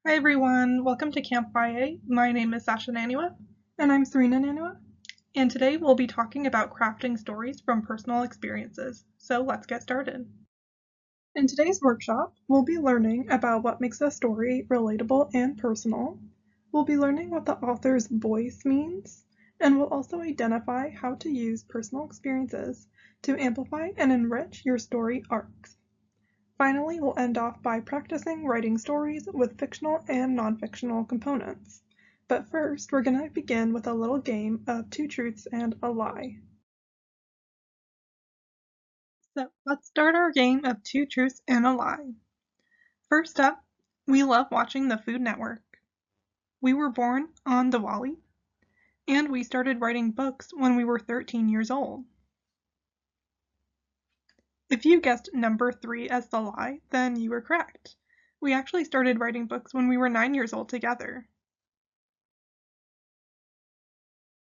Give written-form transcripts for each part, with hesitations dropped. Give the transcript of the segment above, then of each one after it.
Hi everyone, welcome to Camp YA. My name is Sasha Nanua. And I'm Sarena Nanua. And today we'll be talking about crafting stories from personal experiences. So let's get started. In today's workshop, we'll be learning about what makes a story relatable and personal. We'll be learning what the author's voice means, and we'll also identify how to use personal experiences to amplify and enrich your story arcs. Finally, we'll end off by practicing writing stories with fictional and non-fictional components. But first, we're going to begin with a little game of two truths and a lie. So let's start our game of two truths and a lie. First up, we love watching the Food Network. We were born on Diwali, and we started writing books when we were 13 years old. If you guessed number 3 as the lie, then you were correct. We actually started writing books when we were 9 years old together.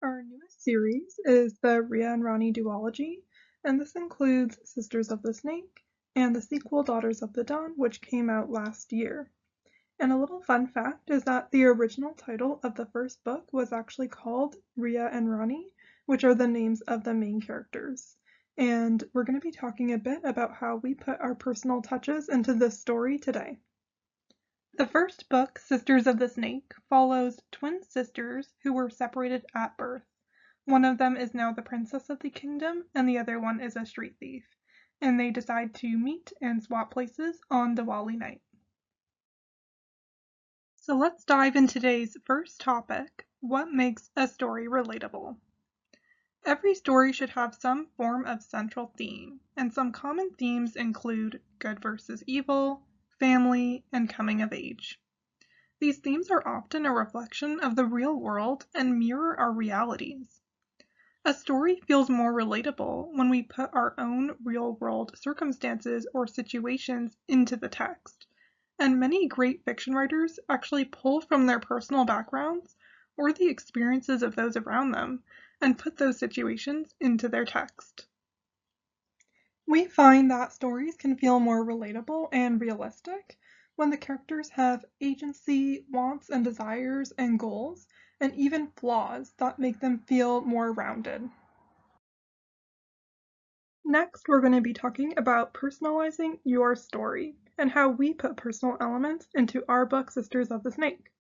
Our newest series is the Rhea and Ronnie duology, and this includes Sisters of the Snake and the sequel Daughters of the Dawn, which came out last year. And a little fun fact is that the original title of the first book was actually called Rhea and Ronnie, which are the names of the main characters. And we're going to be talking a bit about how we put our personal touches into this story today. The first book, Sisters of the Snake, follows twin sisters who were separated at birth. One of them is now the princess of the kingdom, and the other one is a street thief. And they decide to meet and swap places on Diwali night. So let's dive into today's first topic, what makes a story relatable? Every story should have some form of central theme, and some common themes include good versus evil, family, and coming of age. These themes are often a reflection of the real world and mirror our realities. A story feels more relatable when we put our own real-world circumstances or situations into the text, and many great fiction writers actually pull from their personal backgrounds or the experiences of those around them and put those situations into their text. We find that stories can feel more relatable and realistic when the characters have agency, wants and desires and goals, and even flaws that make them feel more rounded. Next, we're going to be talking about personalizing your story and how we put personal elements into our book, Sisters of the Snake.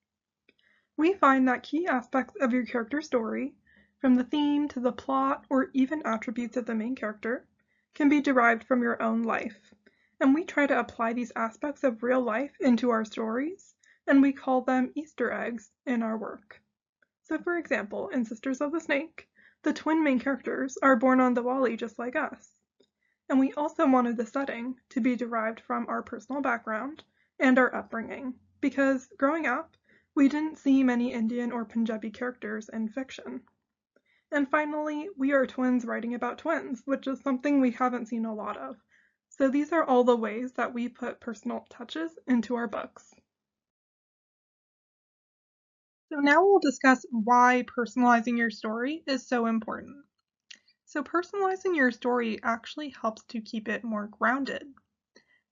We find that key aspects of your character's story, from the theme to the plot or even attributes of the main character, can be derived from your own life. And we try to apply these aspects of real life into our stories, and we call them Easter eggs in our work. So for example, in Sisters of the Snake, the twin main characters are born on Diwali just like us. And we also wanted the setting to be derived from our personal background and our upbringing, because growing up, we didn't see many Indian or Punjabi characters in fiction. And finally, we are twins writing about twins, which is something we haven't seen a lot of. So these are all the ways that we put personal touches into our books. So now we'll discuss why personalizing your story is so important. So personalizing your story actually helps to keep it more grounded.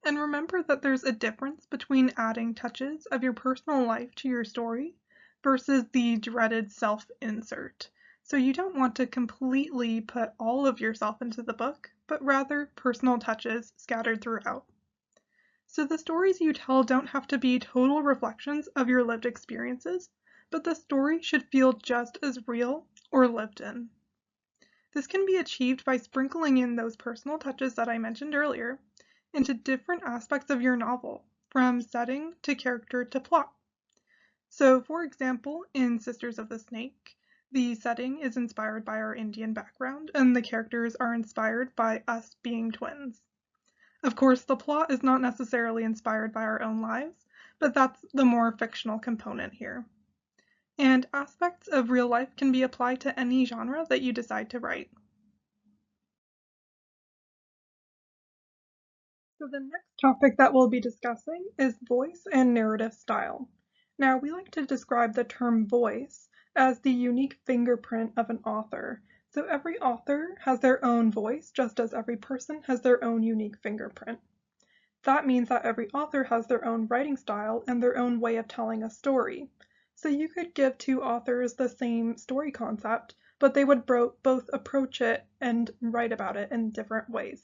And remember that there's a difference between adding touches of your personal life to your story versus the dreaded self-insert. So you don't want to completely put all of yourself into the book, but rather personal touches scattered throughout. So the stories you tell don't have to be total reflections of your lived experiences, but the story should feel just as real or lived in. This can be achieved by sprinkling in those personal touches that I mentioned earlier into different aspects of your novel, from setting to character to plot. So, for example, in Sisters of the Snake, the setting is inspired by our Indian background, and the characters are inspired by us being twins. Of course, the plot is not necessarily inspired by our own lives, but that's the more fictional component here. And aspects of real life can be applied to any genre that you decide to write. So the next topic that we'll be discussing is voice and narrative style. Now, we like to describe the term voice as the unique fingerprint of an author. So every author has their own voice, just as every person has their own unique fingerprint. That means that every author has their own writing style and their own way of telling a story. So you could give two authors the same story concept, but they would both approach it and write about it in different ways.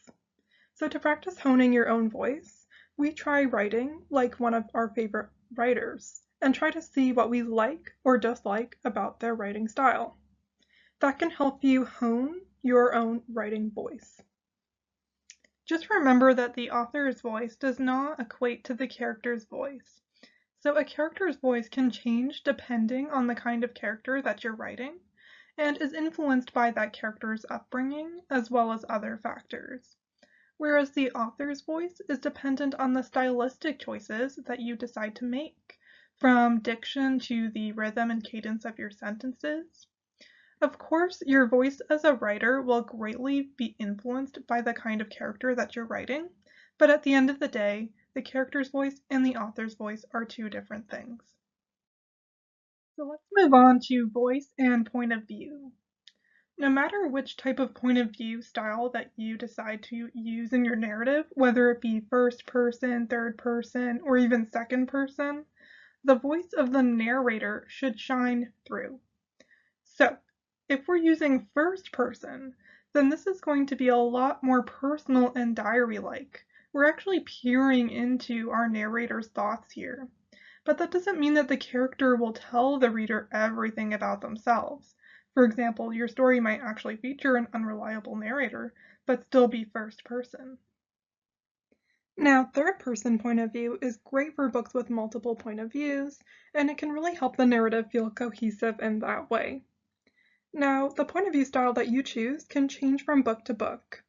So to practice honing your own voice, we try writing like one of our favorite writers and try to see what we like or dislike about their writing style. That can help you hone your own writing voice. Just remember that the author's voice does not equate to the character's voice. So a character's voice can change depending on the kind of character that you're writing and is influenced by that character's upbringing as well as other factors. Whereas the author's voice is dependent on the stylistic choices that you decide to make, from diction to the rhythm and cadence of your sentences. Of course, your voice as a writer will greatly be influenced by the kind of character that you're writing, but at the end of the day, the character's voice and the author's voice are two different things. So let's move on to voice and point of view. No matter which type of point of view style that you decide to use in your narrative, whether it be first person, third person, or even second person, the voice of the narrator should shine through. So, if we're using first person, then this is going to be a lot more personal and diary-like. We're actually peering into our narrator's thoughts here. But that doesn't mean that the character will tell the reader everything about themselves. For example, your story might actually feature an unreliable narrator, but still be first person. Now, third person point of view is great for books with multiple point of views, and it can really help the narrative feel cohesive in that way. Now, the point of view style that you choose can change from book to book.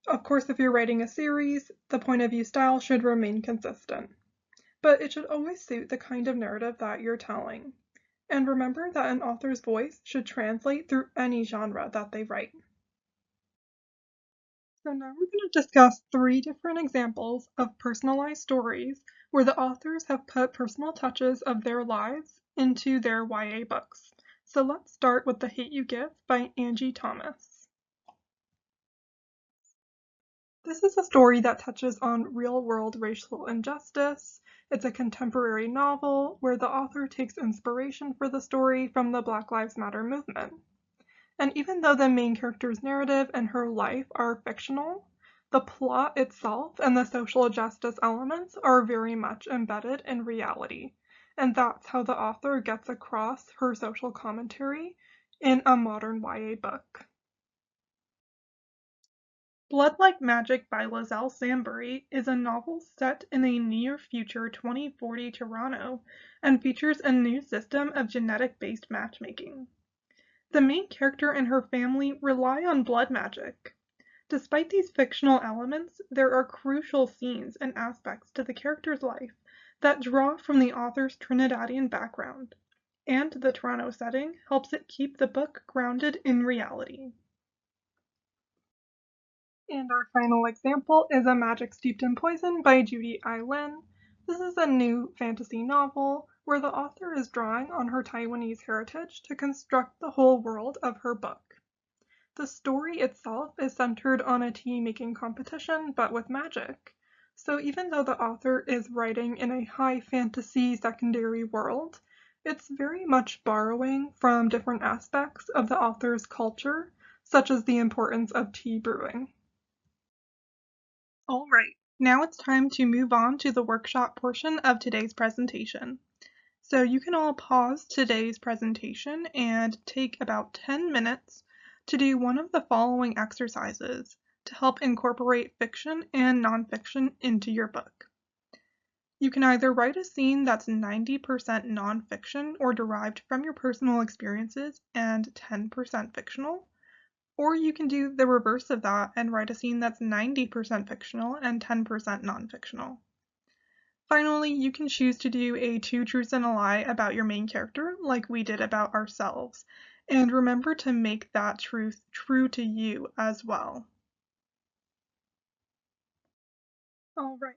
Of course, if you're writing a series, the point of view style should remain consistent. But it should always suit the kind of narrative that you're telling. And remember that an author's voice should translate through any genre that they write. So now we're going to discuss 3 different examples of personalized stories where the authors have put personal touches of their lives into their YA books. So let's start with The Hate U Give by Angie Thomas. This is a story that touches on real-world racial injustice. It's a contemporary novel where the author takes inspiration for the story from the Black Lives Matter movement. And even though the main character's narrative and her life are fictional, the plot itself and the social justice elements are very much embedded in reality. And that's how the author gets across her social commentary in a modern YA book. Blood Like Magic by Lizelle Sambury is a novel set in a near-future 2040 Toronto and features a new system of genetic-based matchmaking. The main character and her family rely on blood magic. Despite these fictional elements, there are crucial scenes and aspects to the character's life that draw from the author's Trinidadian background, and the Toronto setting helps it keep the book grounded in reality. And our final example is A Magic Steeped in Poison by Judy I. Lin. This is a new fantasy novel where the author is drawing on her Taiwanese heritage to construct the whole world of her book. The story itself is centered on a tea-making competition, but with magic. So even though the author is writing in a high fantasy secondary world, it's very much borrowing from different aspects of the author's culture, such as the importance of tea brewing. All right, now it's time to move on to the workshop portion of today's presentation. So you can all pause today's presentation and take about 10 minutes to do one of the following exercises to help incorporate fiction and nonfiction into your book. You can either write a scene that's 90% nonfiction or derived from your personal experiences and 10% fictional, or you can do the reverse of that and write a scene that's 90% fictional and 10% nonfictional. Finally, you can choose to do a 2 truths and a lie about your main character, like we did about ourselves. And remember to make that truth true to you as well. All right,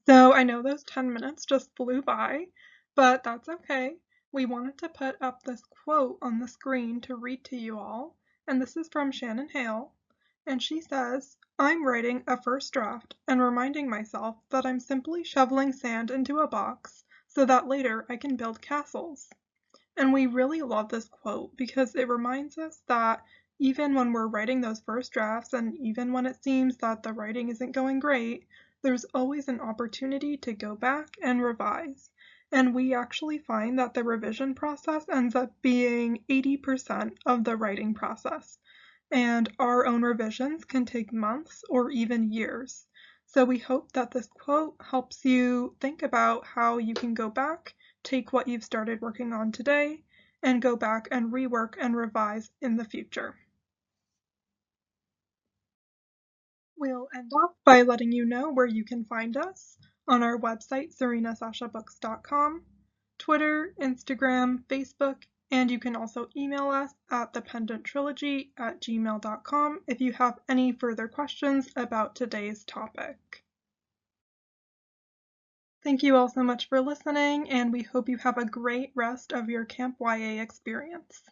so I know those 10 minutes just flew by, but that's okay. We wanted to put up this quote on the screen to read to you all, and this is from Shannon Hale. And she says, I'm writing a first draft and reminding myself that I'm simply shoveling sand into a box so that later I can build castles. And we really love this quote because it reminds us that even when we're writing those first drafts and even when it seems that the writing isn't going great, there's always an opportunity to go back and revise. And we actually find that the revision process ends up being 80% of the writing process. And our own revisions can take months or even years. So we hope that this quote helps you think about how you can go back, take what you've started working on today, and go back and rework and revise in the future. We'll end off by letting you know where you can find us on our website, serenasashabooks.com, Twitter, Instagram, Facebook, and you can also email us at thependanttrilogy@gmail.com if you have any further questions about today's topic. Thank you all so much for listening, and we hope you have a great rest of your Camp YA experience.